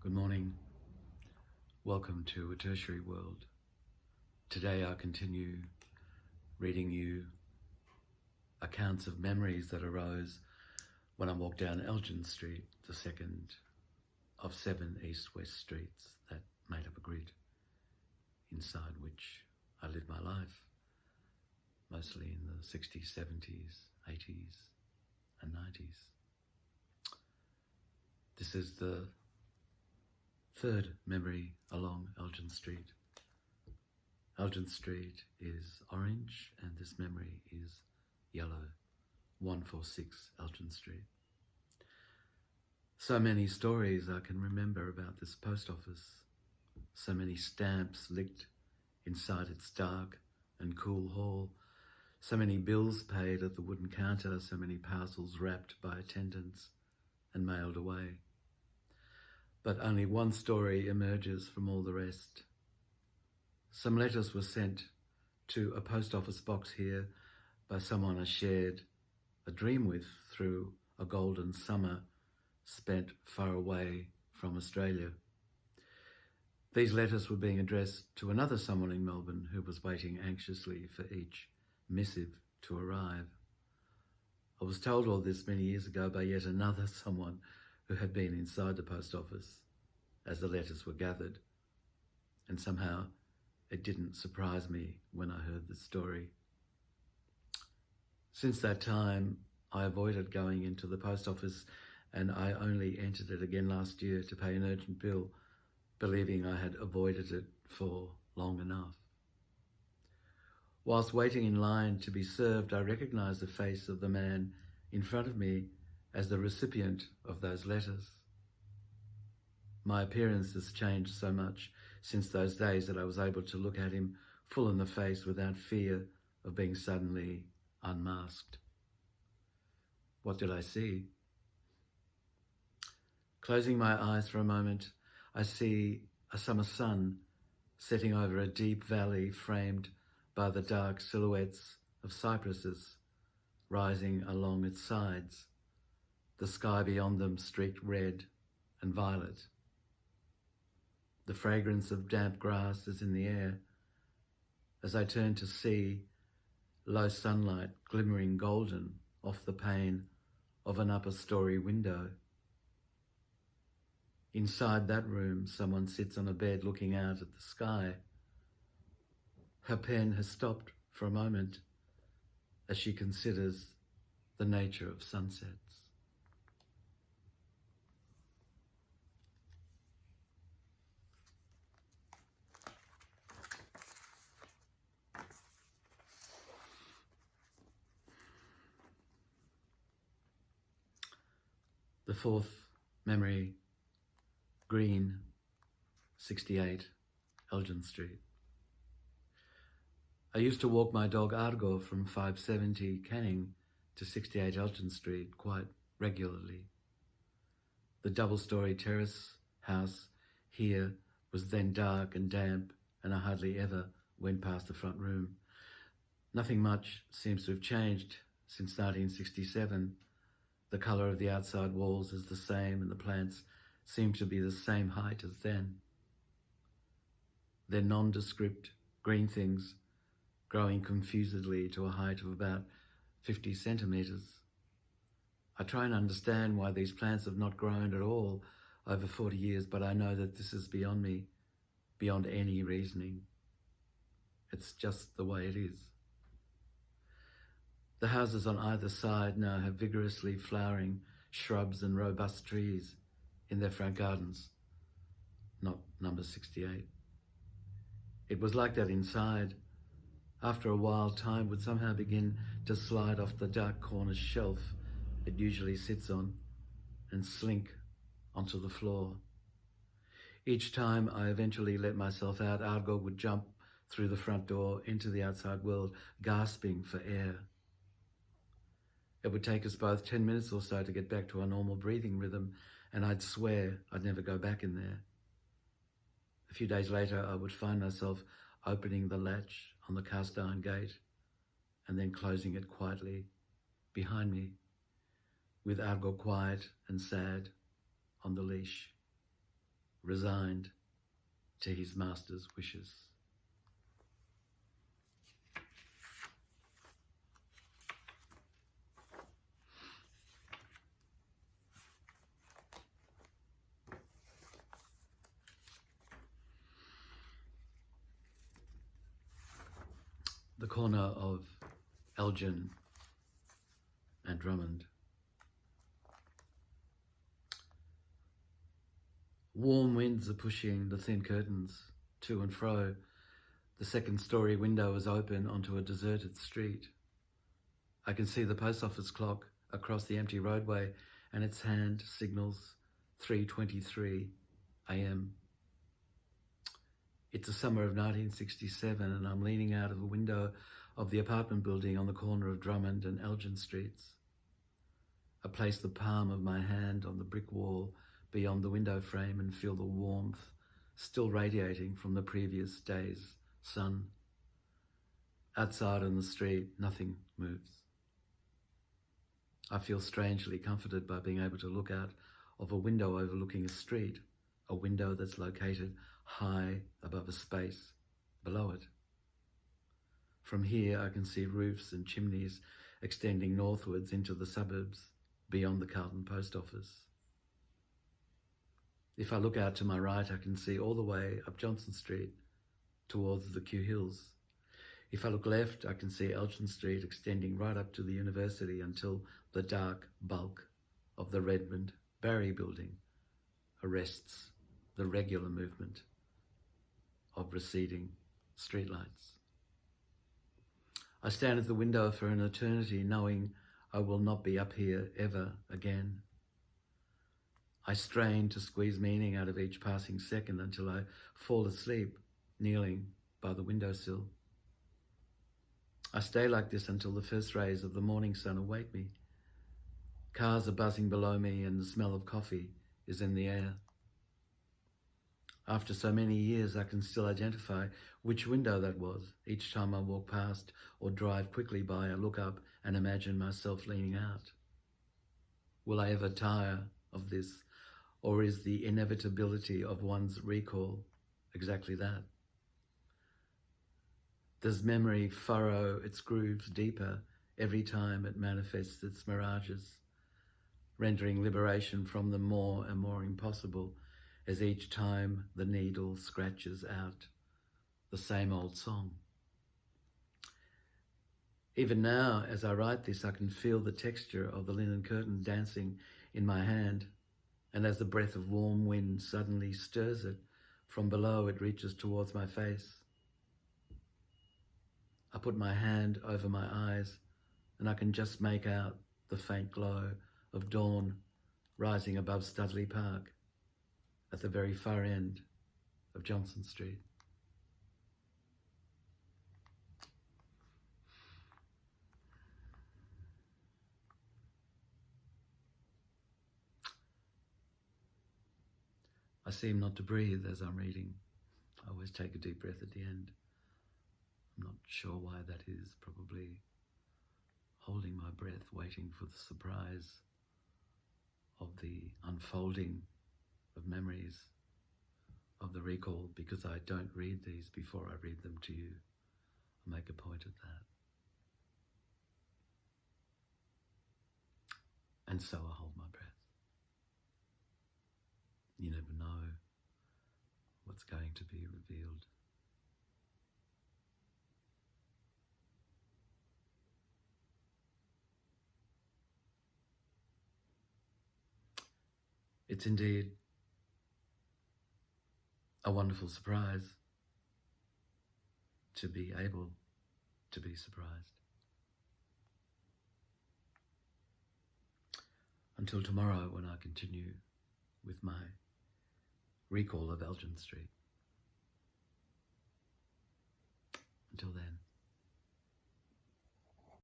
Good morning. Welcome to a tertiary world. Today I continue reading you accounts of memories that arose when I walked down Elgin Street, the second of 7 east-west streets that made up a grid inside which I lived my life, mostly in the 60s, 70s, 80s and 90s. This is the third memory along Elgin Street. Elgin Street is orange and this memory is yellow. 146 Elgin Street. So many stories I can remember about this post office. So many stamps licked inside its dark and cool hall. So many bills paid at the wooden counter. So many parcels wrapped by attendants and mailed away. But only one story emerges from all the rest. Some letters were sent to a post office box here by someone I shared a dream with through a golden summer spent far away from Australia. These letters were being addressed to another someone in Melbourne who was waiting anxiously for each missive to arrive. I was told all this many years ago by yet another someone who had been inside the post office as the letters were gathered, and somehow it didn't surprise me when I heard the story. Since that time, I avoided going into the post office, and I only entered it again last year to pay an urgent bill, believing I had avoided it for long enough. Whilst waiting in line to be served, I recognised the face of the man in front of me as the recipient of those letters. My appearance has changed so much since those days that I was able to look at him full in the face without fear of being suddenly unmasked. What did I see? Closing my eyes for a moment, I see a summer sun setting over a deep valley framed by the dark silhouettes of cypresses rising along its sides, the sky beyond them streaked red and violet. The fragrance of damp grass is in the air. As I turn to see low sunlight glimmering golden off the pane of an upper story window. Inside that room, someone sits on a bed looking out at the sky. Her pen has stopped for a moment as she considers the nature of sunsets. The fourth memory, green, 68 Elgin Street. I used to walk my dog Argo from 570 Canning to 68 Elgin Street quite regularly. The double-storey terrace house here was then dark and damp, and I hardly ever went past the front room. Nothing much seems to have changed since 1967. The colour of the outside walls is the same and the plants seem to be the same height as then. They're nondescript green things growing confusedly to a height of about 50 centimetres. I try and understand why these plants have not grown at all over 40 years, but I know that this is beyond me, beyond any reasoning. It's just the way it is. The houses on either side now have vigorously flowering shrubs and robust trees in their front gardens, not number 68. It was like that inside. After a while, time would somehow begin to slide off the dark corner shelf it usually sits on and slink onto the floor. Each time I eventually let myself out, Argo would jump through the front door into the outside world, gasping for air. It would take us both 10 minutes or so to get back to our normal breathing rhythm, and I'd swear I'd never go back in there. A few days later, I would find myself opening the latch on the cast iron gate and then closing it quietly behind me, with Argo quiet and sad on the leash. resigned to his master's wishes. The corner of Elgin and Drummond. Warm winds are pushing the thin curtains to and fro. The second-story window is open onto a deserted street. I can see the post office clock across the empty roadway, and its hand signals 3:23 a.m. It's the summer of 1967, and I'm leaning out of a window of the apartment building on the corner of Drummond and Elgin Streets. I place the palm of my hand on the brick wall beyond the window frame and feel the warmth still radiating from the previous day's sun. Outside on the street, nothing moves. I feel strangely comforted by being able to look out of a window overlooking a street, a window that's located high above a space below it. From here, I can see roofs and chimneys extending northwards into the suburbs beyond the Carlton post office. If I look out to my right, I can see all the way up Johnson Street towards the Kew Hills. If I look left, I can see Elgin Street extending right up to the university until the dark bulk of the Redmond Barry building arrests the regular movement of receding streetlights. I stand at the window for an eternity, knowing I will not be up here ever again. I strain to squeeze meaning out of each passing second until I fall asleep, kneeling by the windowsill. I stay like this until the first rays of the morning sun awake me. Cars are buzzing below me and the smell of coffee is in the air. After so many years, I can still identify which window that was. Each time I walk past or drive quickly by, I look up and imagine myself leaning out. Will I ever tire of this, or is the inevitability of one's recall exactly that? Does memory furrow its grooves deeper every time it manifests its mirages, rendering liberation from them more and more impossible as each time the needle scratches out the same old song? Even now, as I write this, I can feel the texture of the linen curtain dancing in my hand, and as the breath of warm wind suddenly stirs it from below, it reaches towards my face. I put my hand over my eyes, and I can just make out the faint glow of dawn rising above Studley Park at the very far end of Johnson Street. I seem not to breathe as I'm reading. I always take a deep breath at the end. I'm not sure why that is, probably holding my breath, waiting for the surprise of the unfolding of memories, of the recall, because I don't read these before I read them to you. I make a point of that. And so I hold my breath. You never know what's going to be revealed. It's indeed a wonderful surprise to be able to be surprised. Until tomorrow, when I continue with my recall of Elgin Street. Until then.